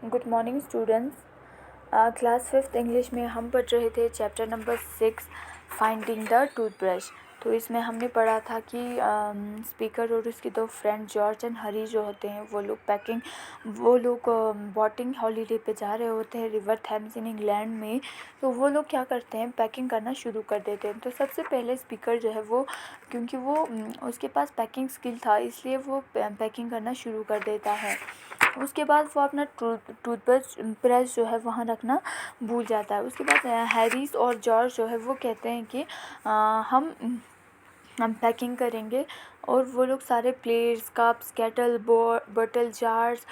Good morning students. Class 5th English में हम पढ़ रहे थे chapter number 6 finding the toothbrush. तो इसमें हमने पढ़ा था कि स्पीकर और उसके दो फ्रेंड जॉर्ज एंड हरी जो होते हैं वो लोग बोटिंग हॉलीडे पे जा रहे होते हैं रिवर थैम्स इन इंग्लैंड में। तो वो लोग क्या करते हैं, पैकिंग करना शुरू कर देते हैं। तो सबसे पहले स्पीकर जो है वो, क्योंकि वो उसके पास पैकिंग स्किल था, इसलिए वो पैकिंग करना शुरू कर देता है। उसके बाद वो अपना टूथब्रश जो है वहाँ रखना भूल जाता है। उसके बाद हैरिस और जॉर्ज जो है वो कहते हैं कि हम पैकिंग करेंगे, और वो लोग सारे plates, cups, kettle, bottle, jars,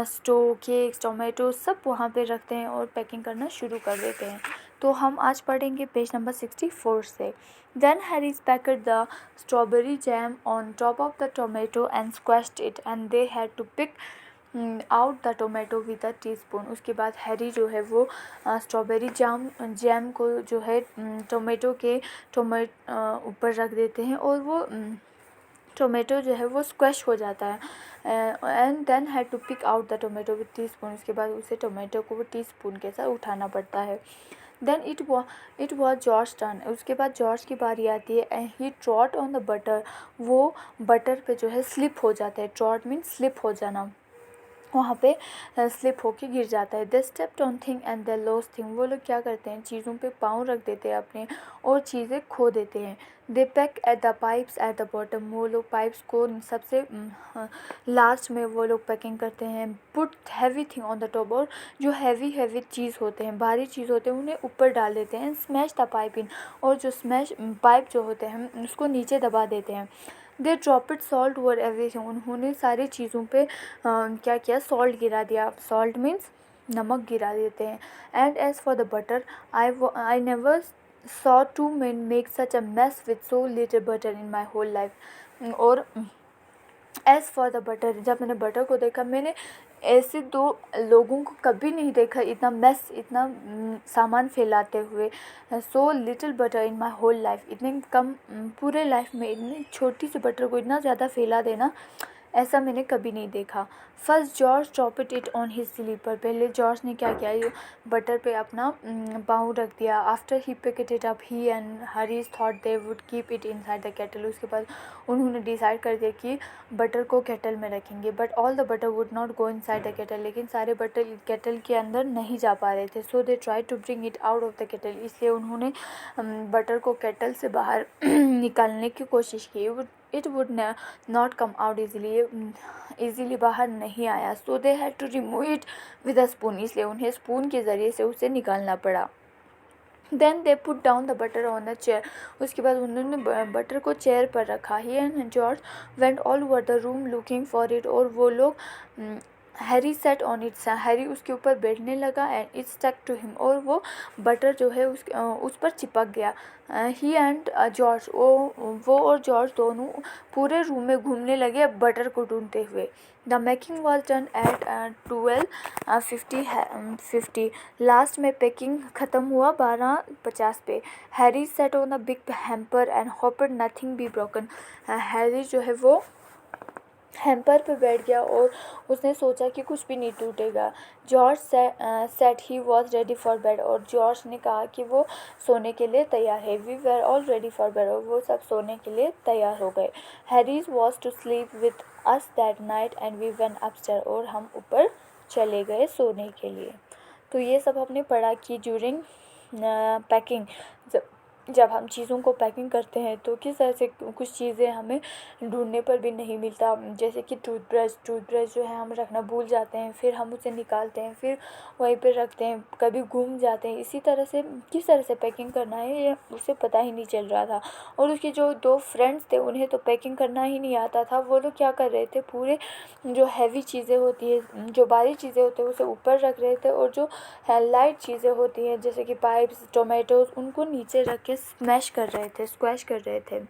stove, cakes, tomato सब वहाँ पे रखते हैं और पैकिंग करना शुरू कर देते हैं। तो हम आज पढ़ेंगे पेज नंबर 64 से। Then Harris packed the strawberry jam on top of the tomato and squashed it, and they had to pick out the tomato with a teaspoon. उसके बाद हैरी जो है वो स्ट्रॉबेरी जैम को जो है टोमेटो के ऊपर रख देते हैं, और वो टोमेटो जो है वो स्क्वैश हो जाता है। And then had to pick out the tomato with teaspoon. उसके बाद उसे टोमेटो को वो टीस्पून के साथ उठाना पड़ता है। Then it was George turn. उसके बाद जॉर्ज की बारी आती है। And he trod on the butter. वो बटर पे जो है स्लिप हो जाता है। ट्रॉट मीन्स स्लिप हो जाना, वहाँ पे स्लिप होके गिर जाता है। They stepped on thing and they lost thing. वो लोग क्या करते हैं, चीज़ों पे पाँव रख देते हैं अपने, और चीज़ें खो देते हैं। They pack at the pipes at the bottom. वो लोग पाइप्स को सबसे लास्ट में वो लोग पैकिंग करते हैं। Put heavy thing on the top. और जो हैवी चीज़ होते हैं, भारी चीज़ होते हैं, उन्हें ऊपर डाल देते हैं। स्मैश द पाइप इन। और जो पाइप जो होते हैं उसको नीचे दबा देते हैं। दे ड्रॉपिड सॉल्ट ओवर एवरीथिंग। उन्होंने सारी चीज़ों पे क्या किया, सॉल्ट गिरा दिया। सॉल्ट मीन्स नमक गिरा देते हैं। And as for the butter, I never saw two men make such a mess with so little butter in my whole life. और एज़ फॉर द बटर, जब मैंने बटर को देखा, मैंने ऐसे दो लोगों को कभी नहीं देखा इतना मेस, इतना सामान फैलाते हुए। So little butter in my whole life. इतने कम पूरे लाइफ में इतनी छोटी सी बटर को इतना ज़्यादा फैला देना, ऐसा मैंने कभी नहीं देखा। First George dropped it on his slipper. पहले जॉर्ज ने क्या किया, ये बटर पे अपना पाँव रख दिया। After he picked it up, he and Harris thought they would keep it inside the kettle. उसके बाद उन्होंने डिसाइड कर दिया कि बटर को केटल में रखेंगे। But all the butter would not go inside the kettle. लेकिन सारे बटर केटल के अंदर नहीं जा पा रहे थे। So they try to bring it out of the kettle. इसलिए उन्होंने बटर को केटल से बाहर निकालने की कोशिश की। It would not come out easily बाहर नहीं आया। So they had to remove it with a spoon. इसलिए उन्हें स्पून के ज़रिए से उसे निकालना पड़ा। Then they put down the butter on the chair. उसके बाद उन्होंने बटर को चेयर पर रखा। He and George went all over the room looking for it. और वो लोग Harry set on it. Harry उसके ऊपर बैठने लगा। And it stuck to him. और वो बटर जो है उस पर चिपक गया। ही एंड जॉर्ज, वो और जॉर्ज दोनों पूरे रूम में घूमने लगे बटर को ढूंढते हुए। The making was done at 12:50। Last में पैकिंग ख़त्म हुआ 12:50 पे। Harry set on the big hamper and hoped nothing be broken. Harry जो है वो हैम्पर पे बैठ गया और उसने सोचा कि कुछ भी नहीं टूटेगा। George said he was ready for bed. और जॉर्ज ने कहा कि वो सोने के लिए तैयार है। We were all ready for bed. और वो सब सोने के लिए तैयार हो गए। Harris was to sleep with us that night and we went upstairs. और हम ऊपर चले गए सोने के लिए। तो ये सब हमने पढ़ा कि ड्यूरिंग पैकिंग, जब हम चीज़ों को पैकिंग करते हैं तो किस तरह से कुछ चीज़ें हमें ढूंढने पर भी नहीं मिलता। जैसे कि टूथब्रश जो है हम रखना भूल जाते हैं, फिर हम उसे निकालते हैं, फिर वहीं पर रखते हैं, कभी घूम जाते हैं। इसी तरह से किस तरह से पैकिंग करना है ये उसे पता ही नहीं चल रहा था। और उसके जो दो फ्रेंड्स थे उन्हें तो पैकिंग करना ही नहीं आता था। वो लोग क्या कर रहे थे, पूरे जो हैवी चीज़ें होती है, जो भारी चीज़ें होती है उसे ऊपर रख रहे थे, और जो लाइट चीज़ें होती हैं जैसे कि पाइप्स, टोमेटोज, उनको नीचे रख के स्क्वैश कर रहे थे।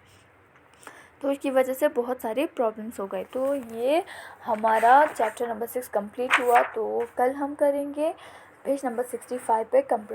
तो इसकी वजह से बहुत सारी प्रॉब्लम्स हो गए। तो ये हमारा चैप्टर नंबर 6 कंप्लीट हुआ। तो कल हम करेंगे पेज नंबर 65 पे कंप्लीट।